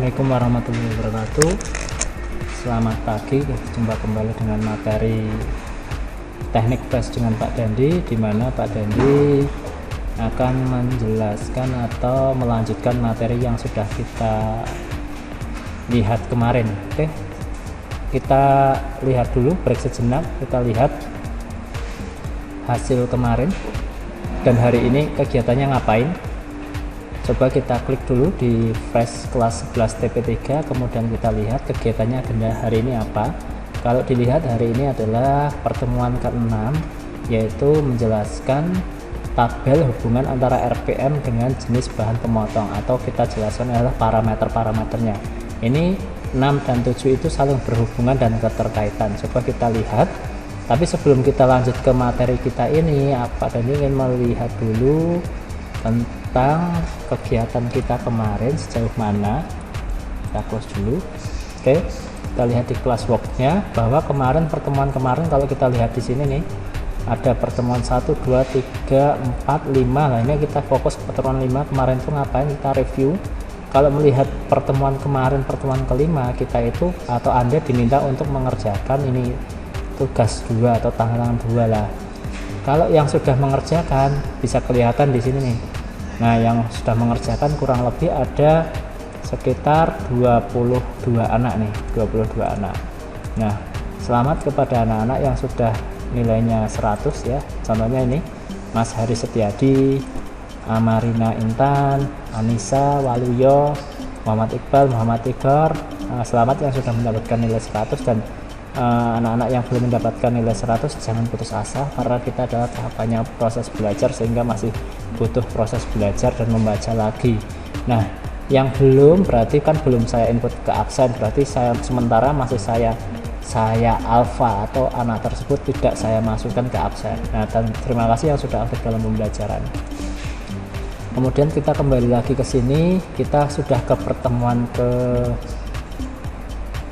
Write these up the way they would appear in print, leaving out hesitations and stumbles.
Assalamualaikum warahmatullahi wabarakatuh. Selamat pagi, jumpa kembali dengan materi teknik flash dengan Pak Dandi, di mana Pak Dandi akan menjelaskan atau melanjutkan materi yang sudah kita lihat kemarin. Oke, kita lihat dulu, break sejenak, kita lihat hasil kemarin dan hari ini kegiatannya ngapain. Coba kita klik dulu di flash kelas 11 TP3, kemudian kita lihat kegiatannya agenda hari ini apa. Kalau dilihat hari ini adalah pertemuan ke-6, yaitu menjelaskan tabel hubungan antara RPM dengan jenis bahan pemotong, atau kita jelaskan adalah parameter-parameternya. Ini 6 dan 7 itu saling berhubungan dan keterkaitan. Coba kita lihat. Tapi sebelum kita lanjut ke materi kita ini, Pak Dandi ingin melihat dulu tentang kegiatan kita kemarin sejauh mana. Kita close dulu. Oke, kita lihat di class work-nya bahwa pertemuan kemarin kalau kita lihat di sini nih ada pertemuan 1, 2, 3, 4, 5. Nah, ini kita fokus pertemuan 5 kemarin itu ngapain, kita review. Kalau melihat pertemuan kemarin, pertemuan kelima, kita itu atau Anda diminta untuk mengerjakan ini tugas 2 atau tantangan 2 lah. Kalau yang sudah mengerjakan bisa kelihatan di sini nih. Nah, yang sudah mengerjakan kurang lebih ada sekitar 22 anak nih, 22 anak. Nah, selamat kepada anak-anak yang sudah nilainya 100 ya. Contohnya ini Mas Hari Setiadi, Amarina Intan, Anissa, Waluyo, Muhammad Iqbal, Muhammad Tigor. Selamat yang sudah mendapatkan nilai 100, dan anak-anak yang belum mendapatkan nilai 100 jangan putus asa, karena kita adalah tahapannya proses belajar, sehingga masih butuh proses belajar dan membaca lagi. Nah, yang belum berarti kan belum saya input ke absen, berarti saya sementara masih saya alpha atau anak tersebut tidak saya masukkan ke absen. Nah, dan terima kasih yang sudah aktif dalam pembelajaran. Kemudian kita kembali lagi ke sini, kita sudah ke pertemuan ke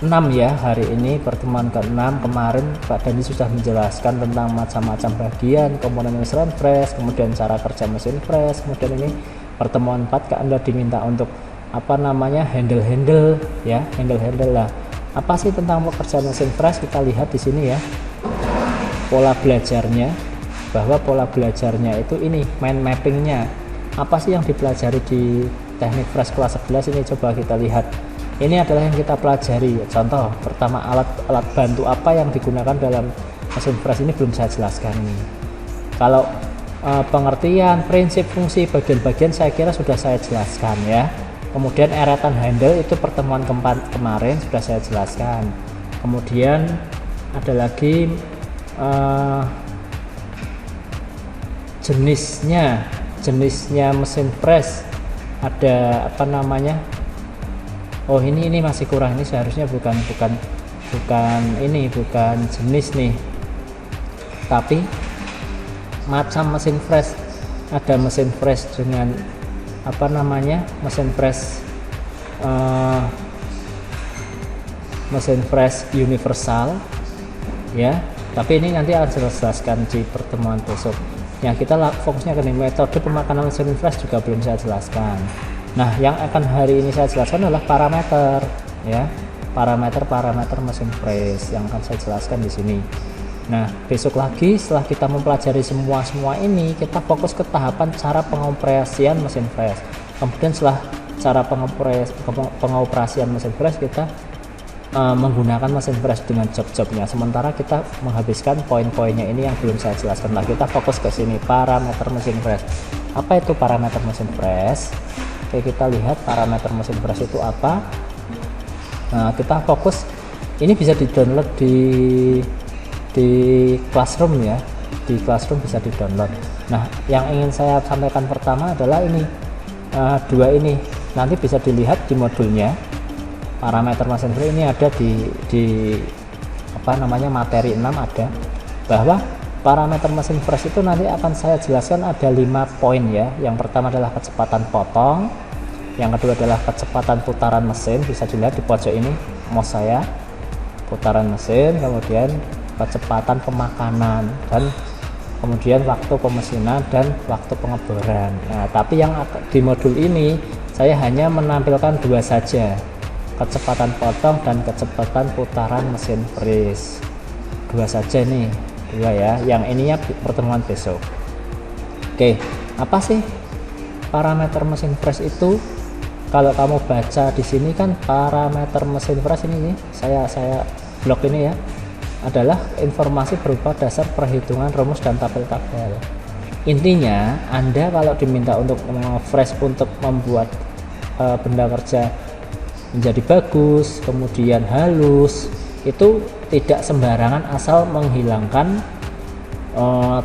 6 ya. Hari ini pertemuan ke-6. Kemarin Pak Dandi sudah menjelaskan tentang macam-macam bagian komponen mesin fresh, kemudian cara kerja mesin fresh. Kemudian ini pertemuan 4 Anda diminta untuk handle ya, handle lah. Apa sih tentang pekerjaan mesin fresh? Kita lihat di sini ya. Pola belajarnya, bahwa pola belajarnya itu ini mind mappingnya. Apa sih yang dipelajari di teknik fresh kelas 11 ini? Coba kita lihat. Ini adalah yang kita pelajari. Contoh pertama, alat bantu apa yang digunakan dalam mesin fresh ini belum saya jelaskan ini. Kalau pengertian, prinsip, fungsi, bagian-bagian saya kira sudah saya jelaskan ya. Kemudian eretan handle itu pertemuan keempat kemarin sudah saya jelaskan. Kemudian ada lagi jenisnya mesin fresh. Ada oh ini masih kurang, ini seharusnya bukan jenis nih, tapi macam mesin fresh. Ada mesin fresh dengan mesin fresh universal ya, tapi ini nanti akan saya jelaskan di pertemuan besok ya. Kita fokusnya ke metode pemakanan mesin fresh juga belum saya jelaskan. Nah, yang akan hari ini saya jelaskan adalah parameter ya, parameter mesin fresh yang akan saya jelaskan di sini. Nah, besok lagi setelah kita mempelajari semua ini, kita fokus ke tahapan cara pengoperasian mesin fresh. Kemudian setelah cara pengoperasian mesin fresh, kita menggunakan mesin fresh dengan job-jobnya. Sementara kita menghabiskan poin-poinnya ini yang belum saya jelaskan. Nah, kita fokus ke sini, parameter mesin fresh. Apa itu parameter mesin fresh? Oke, kita lihat parameter mesin fresh itu apa. Nah, kita fokus, ini bisa di-download di Classroom ya. Di Classroom bisa di-download. Nah, yang ingin saya sampaikan pertama adalah ini, dua ini. Nanti bisa dilihat di modulnya. Parameter mesin fresh ini ada di materi 6 ada, bahwa parameter mesin fresh itu nanti akan saya jelaskan ada 5 poin ya. Yang pertama adalah kecepatan potong, yang kedua adalah kecepatan putaran mesin, bisa dilihat di pojok ini mouse saya, putaran mesin, kemudian kecepatan pemakanan, dan kemudian waktu pemesinan dan waktu pengeboran. Nah, tapi yang di modul ini saya hanya menampilkan 2 saja. kecepatan potong dan kecepatan putaran mesin freeze. Dua saja nih, dua ya, yang ininya pertemuan besok. Oke, apa sih parameter mesin freeze itu? Kalau kamu baca di sini kan parameter mesin freeze ini nih, saya blok ini ya, adalah informasi berupa dasar perhitungan rumus dan tabel-tabel. Intinya Anda kalau diminta untuk freeze untuk membuat benda kerja menjadi bagus, kemudian halus, itu tidak sembarangan asal menghilangkan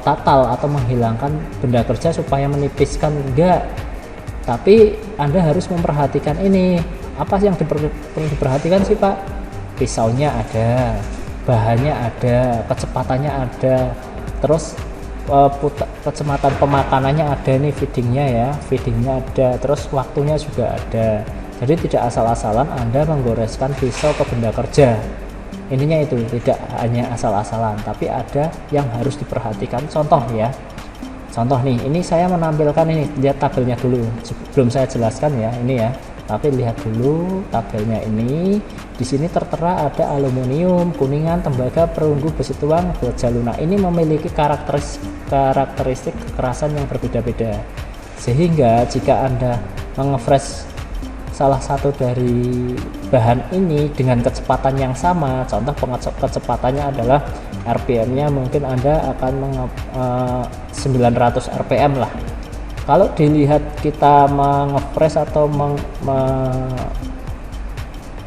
tatal atau menghilangkan benda kerja supaya menipiskan, enggak. Tapi Anda harus memperhatikan ini. Apa sih yang perlu diperhatikan sih Pak? Pisaunya ada, bahannya ada, kecepatannya ada, terus kecepatan pemakanannya ada nih, feedingnya ada, terus waktunya juga ada. Jadi tidak asal-asalan Anda menggoreskan pisau ke benda kerja. Intinya itu, tidak hanya asal-asalan, tapi ada yang harus diperhatikan. Contoh ya, contoh nih, ini saya menampilkan ini, lihat tabelnya dulu sebelum saya jelaskan ya, ini ya. Tapi lihat dulu tabelnya ini. Di sini tertera ada aluminium, kuningan, tembaga, perunggu, besi tuang, baja lunak. Ini memiliki karakteristik kekerasan yang berbeda-beda. Sehingga jika Anda mengefresh salah satu dari bahan ini dengan kecepatan yang sama, contoh kecepatannya adalah RPM-nya mungkin Anda akan 900 RPM lah. Kalau dilihat kita mengefresh atau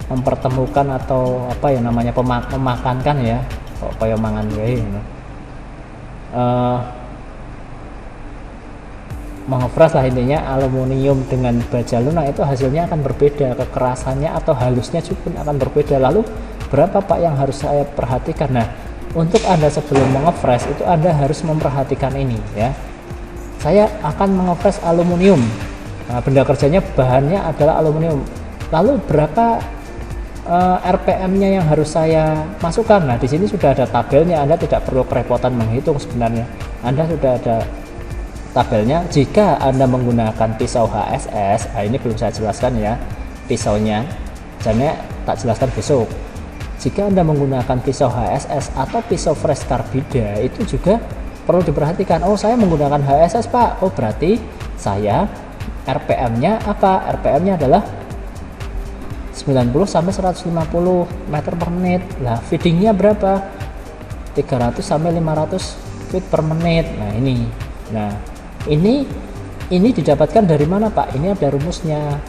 mempertemukan atau apa ya namanya, memakankan ya, kaya mangan wae, mengefresh lah intinya, aluminium dengan baja lunak itu hasilnya akan berbeda, kekerasannya atau halusnya juga akan berbeda. Lalu berapa Pak yang harus saya perhatikan? Nah, untuk Anda sebelum mengefresh itu Anda harus memperhatikan ini ya. Saya akan mengefresh aluminium. Nah, benda kerjanya bahannya adalah aluminium. Lalu berapa RPM-nya yang harus saya masukkan? Nah, di sini sudah ada tabelnya. Anda tidak perlu kerepotan menghitung sebenarnya. Anda sudah ada tabelnya. Jika Anda menggunakan pisau HSS, nah ini belum saya jelaskan ya, pisaunya. Jamnya tak jelaskan besok. Jika Anda menggunakan pisau HSS atau pisau fresh carbida, itu juga perlu diperhatikan. Oh, saya menggunakan HSS Pak. Oh, berarti saya RPM-nya apa? RPM-nya adalah 90 sampai 150 meter per menit. Lah, feedingnya berapa? 300 sampai 500 feed per menit. Nah, ini. Nah, ini didapatkan dari mana Pak? Ini ada rumusnya.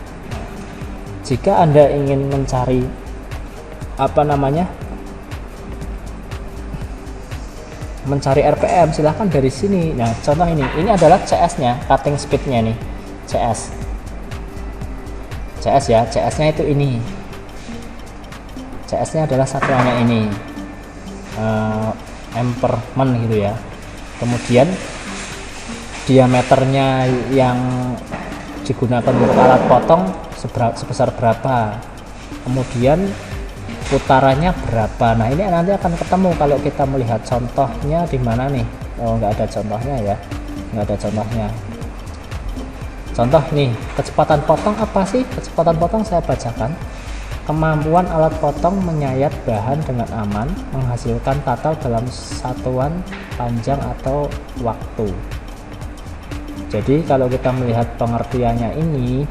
Jika Anda ingin mencari apa namanya? Mencari RPM, silahkan dari sini. Nah, contoh ini adalah CS-nya, cutting speed-nya nih, CS ya, CS-nya itu ini, CS-nya adalah satuannya ini, ampermen gitu ya. Kemudian diameternya yang digunakan untuk alat potong sebesar berapa, kemudian putarannya berapa. Nah, ini nanti akan ketemu kalau kita melihat contohnya di mana nih. Oh, nggak ada contohnya ya, nggak ada contohnya. Contoh nih, kecepatan potong apa sih? Kecepatan potong saya bacakan. Kemampuan alat potong menyayat bahan dengan aman, menghasilkan tatal dalam satuan panjang atau waktu. Jadi kalau kita melihat pengertiannya ini,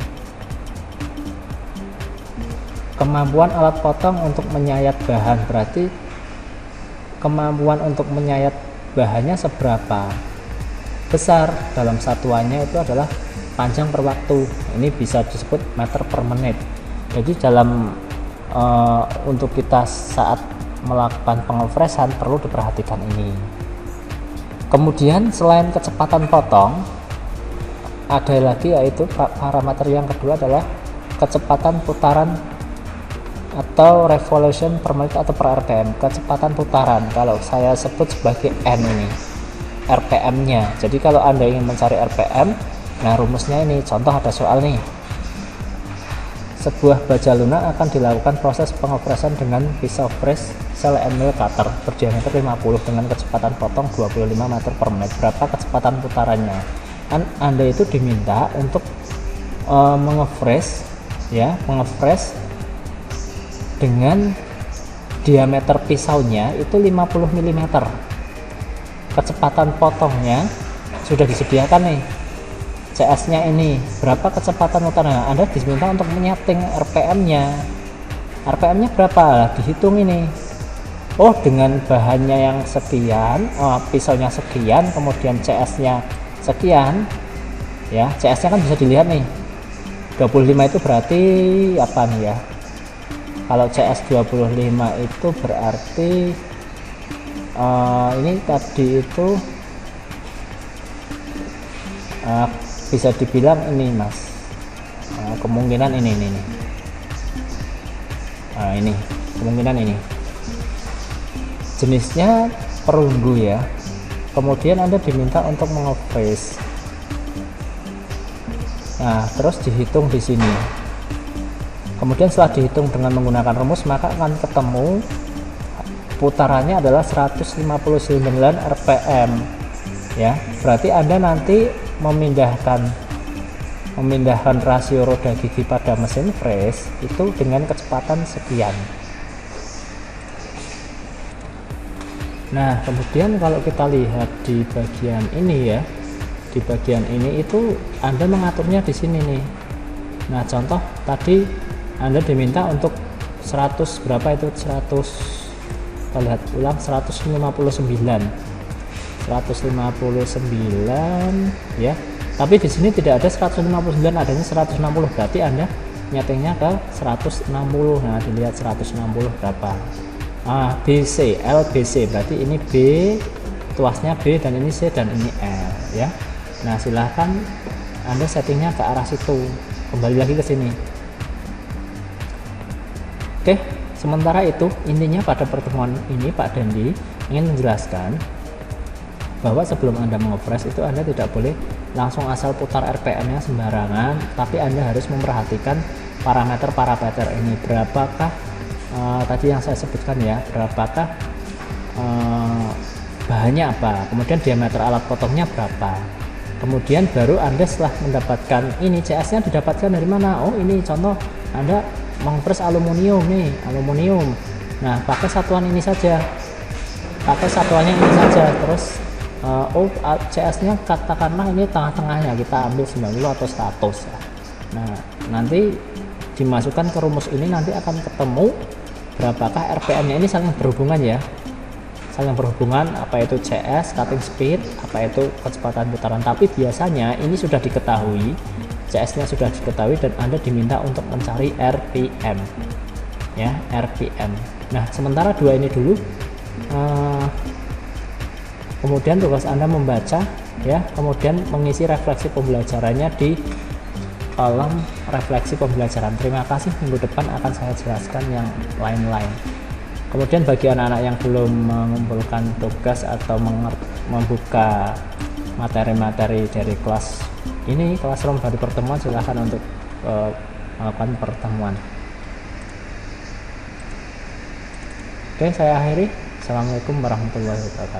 kemampuan alat potong untuk menyayat bahan, berarti kemampuan untuk menyayat bahannya seberapa besar dalam satuannya itu adalah panjang per waktu. Ini bisa disebut meter per menit. Jadi dalam untuk kita saat melakukan pengefreshan perlu diperhatikan ini. Kemudian selain kecepatan potong, ada lagi yaitu parameter yang kedua adalah kecepatan putaran atau revolution per menit atau per RPM, kecepatan putaran. Kalau saya sebut sebagai N ini RPM-nya. Jadi kalau Anda ingin mencari RPM, nah rumusnya ini, contoh ada soal nih. Sebuah baja lunak akan dilakukan proses pengefreshan dengan pisau fresh sel and mill cutter berdiameter 50 dengan kecepatan potong 25 meter per menit. Berapa kecepatan putarannya? Anda itu diminta untuk mengefresh ya, mengefresh dengan diameter pisaunya itu 50 mm. Kecepatan potongnya sudah disediakan nih. CS-nya ini berapa kecepatan mutarnya? Anda diminta untuk menyeting RPM-nya. RPM-nya berapa? Dihitung ini. Oh, dengan bahannya yang sekian, pisaunya sekian, kemudian CS-nya sekian. Ya, CS-nya kan bisa dilihat nih. 25 itu berarti apa nih ya? Kalau CS 25 itu berarti ini tadi itu bisa dibilang ini mas, kemungkinan ini kemungkinan ini jenisnya perunggu ya. Kemudian Anda diminta untuk mengefreeze. Nah, terus dihitung di sini. Kemudian setelah dihitung dengan menggunakan rumus, maka akan ketemu putarannya adalah 159 rpm ya. Berarti Anda nanti memindahkan rasio roda gigi pada mesin freeze itu dengan kecepatan sekian. Nah, kemudian kalau kita lihat di bagian ini ya, di bagian ini itu Anda mengaturnya di sini nih. Nah, contoh tadi Anda diminta untuk 100 berapa itu, 100, kita lihat ulang, 159 ya. Tapi di sini tidak ada 159, adanya 160, berarti Anda nyetingnya ke 160. Nah, dilihat 160 berapa. BC, LBC, berarti ini B, tuasnya B, dan ini C, dan ini L ya. Nah, silahkan Anda settingnya ke arah situ, kembali lagi ke sini. Oke, sementara itu intinya pada pertemuan ini Pak Dandi ingin menjelaskan bahwa sebelum Anda mengefresh itu Anda tidak boleh langsung asal putar RPM-nya sembarangan, tapi Anda harus memperhatikan parameter ini. Berapakah tadi yang saya sebutkan ya, berapakah bahannya apa, kemudian diameter alat potongnya berapa. Kemudian baru Anda setelah mendapatkan ini, CS-nya didapatkan dari mana? Oh, ini contoh Anda mengefresh aluminium nih, aluminium. Nah, pakai satuan ini saja, pakai satuannya ini saja. Terus CS-nya katakanlah ini tengah-tengahnya, kita ambil 90 atau 100 ya. Nah, nanti dimasukkan ke rumus ini, nanti akan ketemu berapakah RPM-nya. Ini saling berhubungan ya, saling berhubungan, apa itu CS, cutting speed, apa itu kecepatan putaran. Tapi biasanya ini sudah diketahui, CS-nya sudah diketahui, dan Anda diminta untuk mencari RPM ya, RPM. Nah, sementara dua ini dulu. Kemudian tugas Anda membaca ya, kemudian mengisi refleksi pembelajarannya di kolom refleksi pembelajaran. Terima kasih, minggu depan akan saya jelaskan yang lain-lain. Kemudian bagi anak-anak yang belum mengumpulkan tugas atau membuka materi-materi dari kelas ini, Classroom dari pertemuan, silahkan untuk melakukan pertemuan. Oke, saya akhiri. Assalamualaikum warahmatullahi wabarakatuh.